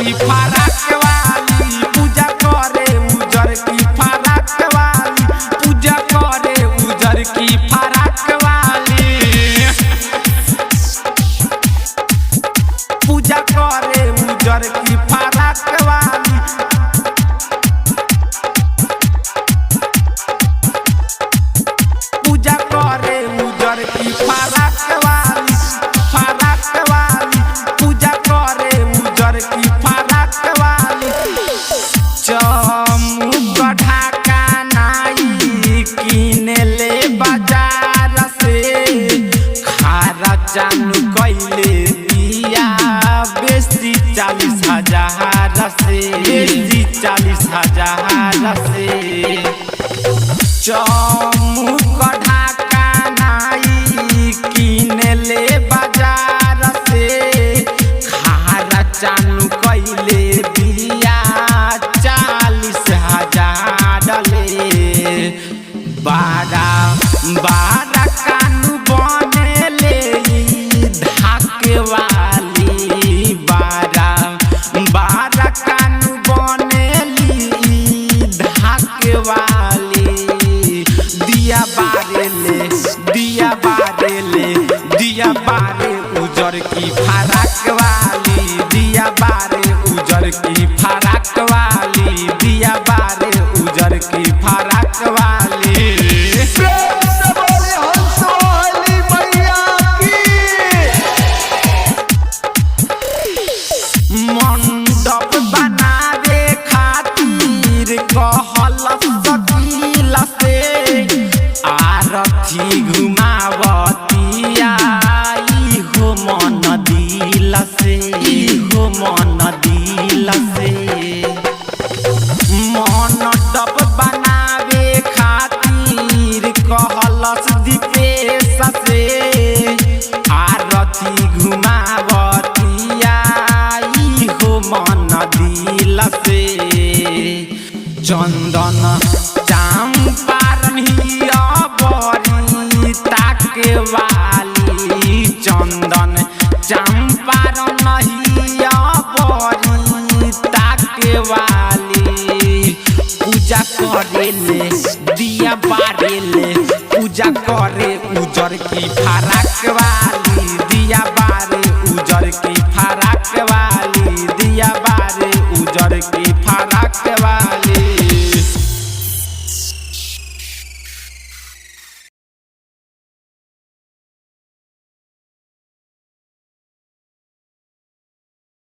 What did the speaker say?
की फराक वाली पूजा करे उजर की फराक वाली पूजा करे उजर की फराक वाली पूजा करे उजर की फराक वाली पूजा करे उजर की फराक वाली पूजा करे उजर की फराक वाली चमुक ढाका नाई किने ले बाजार से खारा चानू कैले दिया बेसी 40,000 से बेसी 40,000 से चमुक ढाका नाई किने ले बाजार से खारा चानू कैले दिया 40,000 ले बारा कानू बने ले धाके वाली बारा कानू बने ली धाके वाली दिया बारे उजर की फराक वाली दिया बारे उजर की फराक वाली दिया बारे उजर की फराक वाली मंडप बनावे खातिर कहल सकीला से आरती घुमावतिया इहो मन दिल से मंडप बनावे खातिर कहलस दीपेश से आरती घुमावतिया इहो मन दिल से चंदन चंपारण हिया बरी ताके वाली चंदन चंपारण हिया बरी ताके वाली पूजा करे ले दिया बारे ले पूजा करे उजर की फराक वाली।